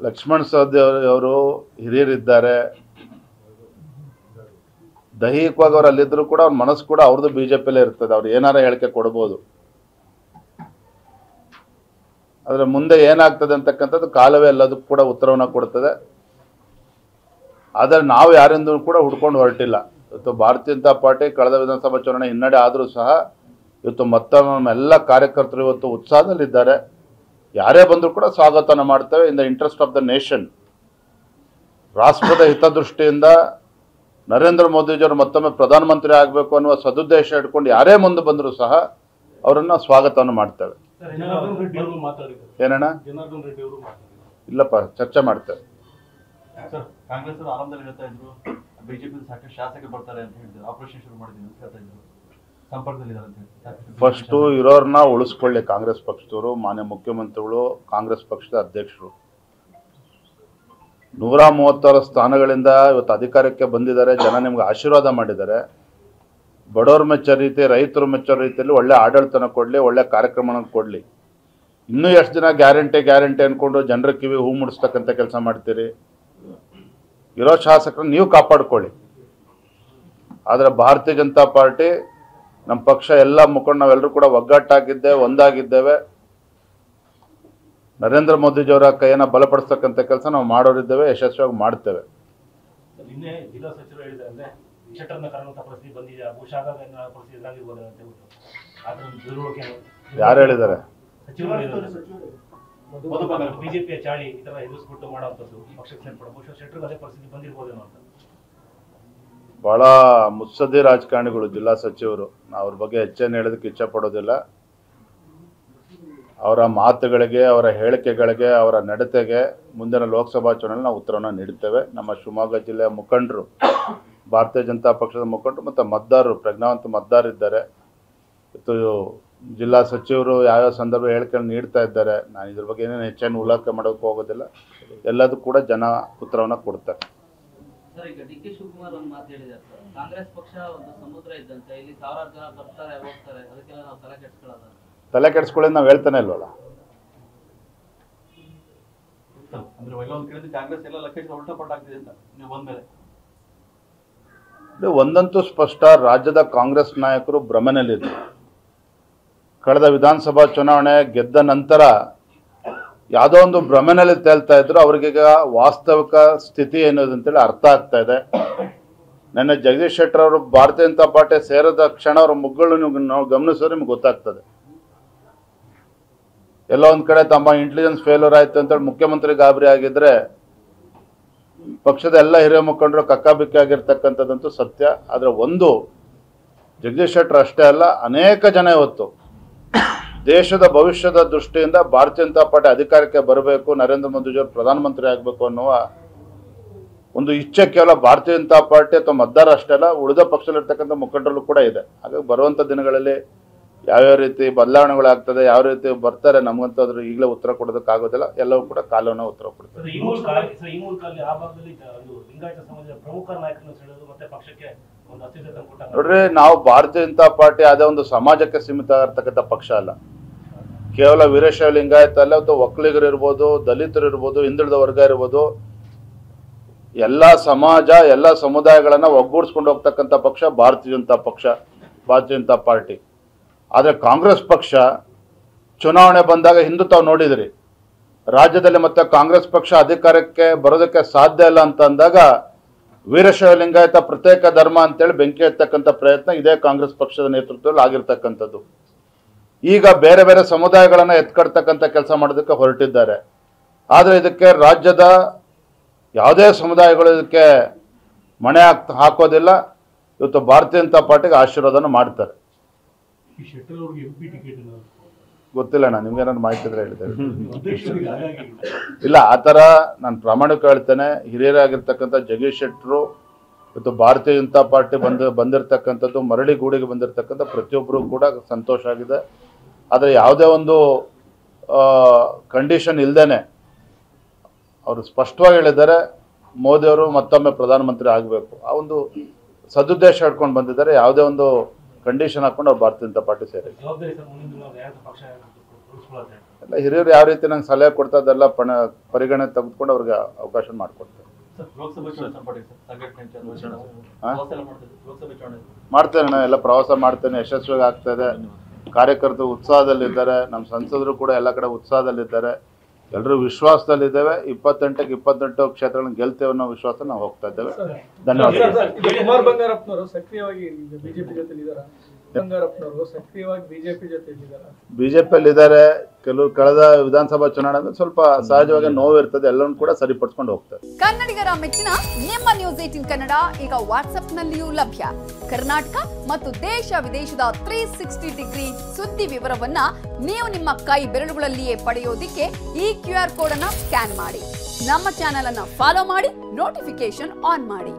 ಲಕ್ಷ್ಮಣ ಸವದಿ ಅವರು ಹಿರಿಯರಿದ್ದಾರೆ. ದೈಹಿಕವಾಗಿ ಅವ್ರು ಅಲ್ಲಿದ್ರು ಕೂಡ ಅವ್ರ ಮನಸ್ಸು ಕೂಡ ಅವ್ರದ್ದು ಬಿಜೆಪಿಯಲ್ಲೇ ಇರ್ತದೆ. ಅವ್ರು ಏನಾರ ಹೇಳಿಕೆ ಕೊಡ್ಬೋದು. ಆದ್ರೆ ಮುಂದೆ ಏನಾಗ್ತದೆ ಅಂತಕ್ಕಂಥದ್ದು ಕಾಲವೇ ಎಲ್ಲದಕ್ಕೂ ಕೂಡ ಉತ್ತರವನ್ನ ಕೊಡ್ತದೆ. ಆದರೆ ನಾವು ಯಾರಿಂದೂ ಕೂಡ ಹುಡ್ಕೊಂಡು ಹೊರಟಿಲ್ಲ. ಇವತ್ತು ಭಾರತೀಯ ಜನತಾ ಪಾರ್ಟಿ ಕಳೆದ ವಿಧಾನಸಭಾ ಚುನಾವಣೆ ಹಿನ್ನಡೆ ಆದರೂ ಸಹ ಇವತ್ತು ಮತ್ತೊಮ್ಮೆ ಎಲ್ಲ ಕಾರ್ಯಕರ್ತರು ಇವತ್ತು ಉತ್ಸಾಹದಲ್ಲಿದ್ದಾರೆ. ಯಾರೇ ಬಂದರೂ ಕೂಡ ಸ್ವಾಗತನ ಮಾಡ್ತೇವೆ. In the interest of the nation, ರಾಷ್ಟ್ರದ ಹಿತದೃಷ್ಟಿಯಿಂದ ನರೇಂದ್ರ ಮೋದಿಜಿಯವರು ಮತ್ತೊಮ್ಮೆ ಪ್ರಧಾನಮಂತ್ರಿ ಆಗಬೇಕು ಅನ್ನುವ ಸದುದ್ದೇಶ ಇಟ್ಕೊಂಡು ಯಾರೇ ಮುಂದೆ ಬಂದರೂ ಸಹ ಅವರನ್ನು ಸ್ವಾಗತವನ್ನು ಮಾಡ್ತೇವೆ. ಏನಣ್ಣ? ಇಲ್ಲಪ್ಪ, ಚರ್ಚೆ ಮಾಡ್ತೇವೆ. ಕಾಂಗ್ರೆಸ್ ಆರಂಭದಲ್ಲಿ ಹೇಳ್ತಾ ಇದ್ರು ಬಿಜೆಪಿ ಸಾಕಷ್ಟು ಶಾಸಕರು ಬರ್ತಾರೆ ಅಂತ ಹೇಳಿದ್ರು, ಆಪರೇಷನ್ ಶುರು ಮಾಡಿದ್ರು ಅಂತ ಹೇಳ್ತಾ ಇದ್ರು, ಸಂಪರ್ಕದಲ್ಲಿದ್ದಾರೆ ಅಂತ. ಫಸ್ಟು ಇರೋರನ್ನ ಉಳಿಸ್ಕೊಳ್ಳಿ ಕಾಂಗ್ರೆಸ್ ಪಕ್ಷದವರು. ಮಾನ್ಯ ಮುಖ್ಯಮಂತ್ರಿಗಳು, ಕಾಂಗ್ರೆಸ್ ಪಕ್ಷದ ಅಧ್ಯಕ್ಷರು 136 ಸ್ಥಾನಗಳಿಂದ ಇವತ್ತು ಅಧಿಕಾರಕ್ಕೆ ಬಂದಿದ್ದಾರೆ. ಜನ ನಿಮ್ಗೆ ಆಶೀರ್ವಾದ ಮಾಡಿದ್ದಾರೆ. ಬಡವ್ರ ಮೆಚ್ಚೋ ರೀತಿ, ರೈತರು ಮೆಚ್ಚೋ ರೀತಿಯಲ್ಲಿ ಒಳ್ಳೆ ಆಡಳಿತನ ಕೊಡಲಿ, ಒಳ್ಳೆ ಕಾರ್ಯಕ್ರಮನ ಕೊಡಲಿ. ಇನ್ನೂ ಎಷ್ಟು ದಿನ ಗ್ಯಾರಂಟಿ ಅಂದ್ಕೊಂಡು ಜನರ ಕಿವಿ ಹೂ ಮುಡಿಸ್ತಕ್ಕಂಥ ಕೆಲಸ ಮಾಡ್ತೀರಿ? ಇರೋ ಶಾಸಕರನ್ನ ನೀವು ಕಾಪಾಡ್ಕೊಳ್ಳಿ. ಆದರೆ ಭಾರತೀಯ ಜನತಾ ಪಾರ್ಟಿ, ನಮ್ಮ ಪಕ್ಷ ಎಲ್ಲ ಮುಖಂಡು ನಾವೆಲ್ಲರೂ ಕೂಡ ಒಗ್ಗಟ್ಟಾಗಿದ್ದೇವೆ, ಒಂದಾಗಿದ್ದೇವೆ. ನರೇಂದ್ರ ಮೋದಿಜಿಯವರ ಕೈಯನ್ನು ಬಲಪಡಿಸ್ತಕ್ಕಂಥ ಕೆಲಸ ನಾವು ಮಾಡೋರಿದ್ದೇವೆ, ಯಶಸ್ವಿಯಾಗಿ ಮಾಡ್ತೇವೆ. ಯಾರು ಹೇಳಿದ್ದಾರೆ? ಬಿಜೆಪಿಯ ಚಾಳಿ ಈ ತರ ಎದುರಿಸ್ಬಿಟ್ಟು ಮಾಡುವಂಥದ್ದು ಪಕ್ಷಕ್ಕೆ ಸೇರ್ಪಡೆ ಶೆಟ್ಟರ್ ಅದೇ ಪರಿಸ್ಥಿತಿ ಬಂದಿರಬಹುದೇನೋ ಅಂತ. ಬಹಳ ಮುತ್ಸದ್ದಿ ರಾಜಕಾರಣಿಗಳು ಜಿಲ್ಲಾ ಸಚಿವರು. ನಾವು ಅವ್ರ ಬಗ್ಗೆ ಹೆಚ್ಚೇನು ಹೇಳೋದಕ್ಕೆ ಇಚ್ಛೆ ಪಡೋದಿಲ್ಲ. ಅವರ ಮಾತುಗಳಿಗೆ, ಅವರ ಹೇಳಿಕೆಗಳಿಗೆ, ಅವರ ನಡತೆಗೆ ಮುಂದಿನ ಲೋಕಸಭಾ ಚುನಾವಣೆ ನಾವು ಉತ್ತರವನ್ನು ನೀಡುತ್ತೇವೆ. ನಮ್ಮ ಶಿವಮೊಗ್ಗ ಜಿಲ್ಲೆಯ ಮುಖಂಡರು, ಭಾರತೀಯ ಜನತಾ ಪಕ್ಷದ ಮುಖಂಡರು ಮತ್ತು ಮತದಾರರು, ಪ್ರಜ್ಞಾವಂತ ಮತದಾರರಿದ್ದಾರೆ. ಇವತ್ತು ಜಿಲ್ಲಾ ಸಚಿವರು ಯಾವ್ಯಾವ ಸಂದರ್ಭ ಹೇಳಿಕೆಗಳನ್ನು ನೀಡ್ತಾ ಇದ್ದಾರೆ. ನಾನು ಇದ್ರ ಬಗ್ಗೆ ಏನೇನು ಹೆಚ್ಚೇನು ಉಲ್ಲೇಖ ಮಾಡೋಕ್ಕೆ ಹೋಗೋದಿಲ್ಲ. ಎಲ್ಲದೂ ಕೂಡ ಜನ ಉತ್ತರವನ್ನು ಕೊಡ್ತಾರೆ. ಸರ್, ಈಗ ಡಿ ಕೆ ಶಿವಕುಮಾರ್ ಒಂದು ಮಾತು ಹೇಳಿದ್ದಾರೆ, ಕಾಂಗ್ರೆಸ್ ಪಕ್ಷ ಒಂದು ಸಮುದ್ರ ಇದ್ದಂತೆ, ಇಲ್ಲಿ ಸಾವಿರಾರು ಜನ ಬರ್ತಾರೆ ಹೋಗ್ತಾರೆ, ಅದಕ್ಕೆಲ್ಲ ನಾವು ತಲೆ ಕೆಡಿಸ್ಕೊಳ್ಳೋದು. ತಲೆ ಕೆಡಿಸ್ಕೊಳ್ಳಿ ನಾವು ಹೇಳ್ತಾನೆ ಇಲ್ವಲ್ಲ. ಅಂದ್ರೆ ಒಂದು ಕೇಳಿದ್ರೆ ಕಾಂಗ್ರೆಸ್ ಎಲ್ಲ ಲಕ್ಷ ಉಲ್ಟಾಪಟ್ಟಾಗ್ತಿದೆ ಅಂತ ನೀವು ಬಂದ್ಮೇಲೆ. ಒಂದಂತೂ ಸ್ಪಷ್ಟ, ರಾಜ್ಯದ ಕಾಂಗ್ರೆಸ್ ನಾಯಕರು ಭ್ರಮೆನಲ್ಲಿದ್ದರು. ಕಳೆದ ವಿಧಾನಸಭಾ ಚುನಾವಣೆ ಗೆದ್ದ ನಂತರ ಯಾವುದೋ ಒಂದು ಭ್ರಮೆನಲ್ಲಿ ತೇಲ್ತಾ ಇದ್ರು. ಅವ್ರಿಗೀಗ ವಾಸ್ತವಿಕ ಸ್ಥಿತಿ ಏನಿದೆ ಅಂತೇಳಿ ಅರ್ಥ ಆಗ್ತಾ ಇದೆ. ನನ್ನ ಜಗದೀಶ್ ಶೆಟ್ಟರ್ ಅವರು ಭಾರತೀಯ ಜನತಾ ಪಾರ್ಟಿ ಸೇರಿದ ಕ್ಷಣ ಅವ್ರ ಮುಗ್ಗಳು ನಾವು ಗಮನಿಸಿದ್ರೆ ನಿಮ್ಗೆ ಗೊತ್ತಾಗ್ತದೆ. ಎಲ್ಲ ಒಂದು ಕಡೆ ತಮ್ಮ ಇಂಟೆಲಿಜೆನ್ಸ್ ಫೇಲ್ಯೂರ್ ಆಯ್ತು ಅಂತೇಳಿ ಮುಖ್ಯಮಂತ್ರಿ ಗಾಬರಿ ಆಗಿದ್ರೆ, ಪಕ್ಷದ ಎಲ್ಲ ಹಿರಿಯ ಮುಖಂಡರು ಕಕ್ಕಾಬಿಕ್ಕಿ ಆಗಿರ್ತಕ್ಕಂಥದ್ದಂತೂ ಸತ್ಯ. ಆದರೆ ಒಂದು ಜಗದೀಶ್ ಶೆಟ್ಟರ್ ಅಷ್ಟೇ ಅಲ್ಲ, ಅನೇಕ ಜನ ಇವತ್ತು ದೇಶದ ಭವಿಷ್ಯದ ದೃಷ್ಟಿಯಿಂದ ಭಾರತೀಯ ಜನತಾ ಪಾರ್ಟಿ ಅಧಿಕಾರಕ್ಕೆ ಬರಬೇಕು, ನರೇಂದ್ರ ಮೋದಿಜಿಯವರು ಪ್ರಧಾನಮಂತ್ರಿ ಆಗಬೇಕು ಅನ್ನುವ ಒಂದು ಇಚ್ಛೆ ಕೇವಲ ಭಾರತೀಯ ಜನತಾ ಪಾರ್ಟಿ ಅಥವಾ ಮತದಾರ ಅಷ್ಟೇ ಅಲ್ಲ, ಉಳಿದ ಪಕ್ಷದಲ್ಲಿರ್ತಕ್ಕಂಥ ಮುಖಂಡರಲ್ಲೂ ಕೂಡ ಇದೆ. ಹಾಗಾಗಿ ಬರುವಂಥ ದಿನಗಳಲ್ಲಿ ಯಾವ್ಯಾವ ರೀತಿ ಬದಲಾವಣೆಗಳಾಗ್ತದೆ, ಯಾವ ರೀತಿ ಬರ್ತಾರೆ, ನಮಗಂತೂ ಅದ್ರ ಈಗಲೇ ಉತ್ತರ ಕೊಡೋದಕ್ಕಾಗೋದಿಲ್ಲ. ಎಲ್ಲವೂ ಕೂಡ ಕಾಲವನ್ನು ಉತ್ತರ ಕೊಡ್ತಾರೆ. ಈ ಮೂಲಕ ಆ ಭಾಗದಲ್ಲಿ ಲಿಂಗಾಯತ ಸಮಾಜದ ಪ್ರಮುಖ ನಾಯಕರನ್ನು ಸೆಳೆದು ಮತ್ತೆ ಪಕ್ಷಕ್ಕೆ ಒಂದು ಅಸ್ತಿತ್ವ ತಂದುಕೊಟ್ಟ. ನೋಡ್ರಿ, ನಾವು ಭಾರತೀಯ ಜನತಾ ಪಾರ್ಟಿ ಅದೇ ಒಂದು ಸಮಾಜಕ್ಕೆ ಸೀಮಿತ ಆಗಿರ್ತಕ್ಕಂಥ ಪಕ್ಷ ಅಲ್ಲ. ಕೇವಲ ವೀರಶೈವ ಲಿಂಗಾಯತ ಅಲ್ಲ, ಅಥವಾ ಒಕ್ಕಲಿಗರು ಇರ್ಬೋದು, ದಲಿತರು ಇರ್ಬೋದು, ಹಿಂದುಳಿದ ವರ್ಗ ಇರ್ಬೋದು, ಎಲ್ಲ ಸಮಾಜ, ಎಲ್ಲ ಸಮುದಾಯಗಳನ್ನು ಒಗ್ಗೂಡಿಸ್ಕೊಂಡು ಹೋಗ್ತಕ್ಕಂಥ ಪಕ್ಷ ಭಾರತೀಯ ಜನತಾ ಪಕ್ಷ, ಭಾರತೀಯ ಜನತಾ ಪಾರ್ಟಿ. ಆದರೆ ಕಾಂಗ್ರೆಸ್ ಪಕ್ಷ ಚುನಾವಣೆ ಬಂದಾಗ ಹಿಂದೂ ತಾವು ನೋಡಿದ್ರಿ, ರಾಜ್ಯದಲ್ಲಿ ಮತ್ತೆ ಕಾಂಗ್ರೆಸ್ ಪಕ್ಷ ಅಧಿಕಾರಕ್ಕೆ ಬರೋದಕ್ಕೆ ಸಾಧ್ಯ ಇಲ್ಲ ಅಂತ ಅಂದಾಗ ವೀರಶೈವ ಲಿಂಗಾಯತ ಪ್ರತ್ಯೇಕ ಧರ್ಮ ಅಂತೇಳಿ ಬೆಂಕಿ ಹತ್ತಕ್ಕಂಥ ಪ್ರಯತ್ನ ಇದೇ ಕಾಂಗ್ರೆಸ್ ಪಕ್ಷದ ನೇತೃತ್ವದಲ್ಲಿ ಆಗಿರ್ತಕ್ಕಂಥದ್ದು. ಈಗ ಬೇರೆ ಬೇರೆ ಸಮುದಾಯಗಳನ್ನು ಎತ್ಕಡ್ತಕ್ಕಂಥ ಕೆಲಸ ಮಾಡೋದಕ್ಕೆ ಹೊರಟಿದ್ದಾರೆ. ಆದರೆ ಇದಕ್ಕೆ ರಾಜ್ಯದ ಯಾವುದೇ ಸಮುದಾಯಗಳು ಇದಕ್ಕೆ ಮಣೆ ಹಾಕೋದಿಲ್ಲ. ಇವತ್ತು ಭಾರತೀಯ ಜನತಾ ಪಾರ್ಟಿಗೆ ಆಶೀರ್ವಾದನ ಮಾಡ್ತಾರೆ. ಗೊತ್ತಿಲ್ಲ ಅಣ್ಣ, ನಿಮ್ಗೆ ಏನಾದ್ರು ಮಾಹಿತಿ ಇದ್ರೆ ಹೇಳಿದ್ದೇವೆ. ಇಲ್ಲ, ಆ ಥರ ನಾನು ಪ್ರಾಮಾಣಿಕ ಹೇಳ್ತೇನೆ. ಹಿರಿಯರಾಗಿರ್ತಕ್ಕಂಥ ಜಗದೀಶ್ ಶೆಟ್ಟರು ಇವತ್ತು ಭಾರತೀಯ ಜನತಾ ಪಾರ್ಟಿ ಬಂದಿರತಕ್ಕಂಥದ್ದು, ಮರಳಿ ಗೂಡಿಗೆ ಬಂದಿರತಕ್ಕಂಥ ಪ್ರತಿಯೊಬ್ಬರು ಕೂಡ ಸಂತೋಷ ಆಗಿದೆ. ಆದರೆ ಯಾವುದೇ ಒಂದು ಕಂಡೀಷನ್ ಇಲ್ಲದೇನೆ ಅವರು ಸ್ಪಷ್ಟವಾಗಿ ಹೇಳಿದ್ದಾರೆ, ಮೋದಿಯವರು ಮತ್ತೊಮ್ಮೆ ಪ್ರಧಾನಮಂತ್ರಿ ಆಗಬೇಕು. ಆ ಒಂದು ಸದುದ್ದೇಶ ಹಿಡ್ಕೊಂಡು ಬಂದಿದ್ದಾರೆ. ಯಾವುದೇ ಒಂದು ಕಂಡೀಷನ್ ಹಾಕೊಂಡು ಅವ್ರು ಭಾರತೀಯ ಜನತಾ ಪಾರ್ಟಿ ಸೇರಿ. ಉಳಿಸ್ಕೊಳ್ಳೋದು ಹೇಳ್ತಾರೆ. ಎಲ್ಲ ಹಿರಿಯರು ಯಾವ ರೀತಿ ನಂಗೆ ಸಲಹೆ ಕೊಡ್ತಾ ಅದೆಲ್ಲ ಪರಿಗಣನೆ ತೆಗೆದುಕೊಂಡು ಅವ್ರಿಗೆ ಅವಕಾಶ ಮಾಡಿಕೊಡ್ತಾರೆ. ಸರ್ ಲೋಕಸಭೆ ಚುನಾವಣೆ ಸಂಪರ್ಕ ಸರ್ ಸಂಘಟನೆ ಪ್ರವಾಸ ಎಲ್ಲ ಮಾಡ್ತಿದ್ರು ಲೋಕಸಭೆ ಚುನಾವಣೆ ಮಾಡ್ತೇನೆ, ನಾನು ಎಲ್ಲ ಪ್ರವಾಸ ಮಾಡ್ತೇನೆ, ಯಶಸ್ವಿಯಾಗಿ ಆಗ್ತಾ ಇದೆ. ಕಾರ್ಯಕರ್ತರು ಉತ್ಸಾಹದಲ್ಲಿದ್ದಾರೆ, ನಮ್ಮ ಸಂಸದರು ಕೂಡ ಎಲ್ಲ ಕಡೆ ಉತ್ಸಾಹದಲ್ಲಿದ್ದಾರೆ, ಎಲ್ಲರೂ ವಿಶ್ವಾಸದಲ್ಲಿದ್ದೇವೆ. 28ಕ್ಕೆ 28 ಕ್ಷೇತ್ರಗಳನ್ನ ಗೆಲ್ತೇವೆ ಅನ್ನೋ ವಿಶ್ವಾಸ ನಾವು ಹೋಗ್ತಾ ಇದ್ದೇವೆ. ಧನ್ಯವಾದಗಳು. ಕುಮಾರ್ ಬಂಗಾರಪ್ಪನವರು ಸಕ್ರಿಯವಾಗಿ ಬಿಜೆಪಿ ಜೊತೆ ಇದ್ದಾರಾ? ಬಂಗಾರಪ್ಪನವರು ಸಕ್ರಿಯವಾಗಿ ಬಿಜೆಪಿ ಜೊತೆ ಇದ್ದಾರಾ? ಬಿಜೆಪಿಯಲ್ಲಿ ಇದ್ದಾರೆ. ಕೆಲವರು ಕಳೆದ ವಿಧಾನಸಭಾ ಚುನಾವಣೆ ಸ್ವಲ್ಪ ಸಹಜವಾಗಿ ನೋವು ಇರ್ತದೆ, ಎಲ್ಲವನ್ನೂ ಕೂಡ ಸರಿಪಡಿಸ್ಕೊಂಡು ಹೋಗ್ತಾರೆ. ಕನ್ನಡಿಗರ ಮೆಚ್ಚಿನ ನಿಮ್ಮ ನ್ಯೂಸ್ 18 ಕನ್ನಡ ಈಗ ವಾಟ್ಸ್ಆಪ್ನಲ್ಲಿಯೂ ಲಭ್ಯ. ಕರ್ನಾಟಕ ಮತ್ತು ದೇಶ ವಿದೇಶದ 360 ಡಿಗ್ರಿ ಸುದ್ದಿ ವಿವರವನ್ನ ನೀವು ನಿಮ್ಮ ಕೈ ಬೆರಳುಗಳಲ್ಲಿಯೇ ಪಡೆಯೋದಿಕ್ಕೆ ಈ QR ಕೋಡ್ ಅನ್ನ ಸ್ಕ್ಯಾನ್ ಮಾಡಿ. ನಮ್ಮ ಚಾನೆಲ್ ಅನ್ನ ಫಾಲೋ ಮಾಡಿ, ನೋಟಿಫಿಕೇಶನ್ ಆನ್ ಮಾಡಿ.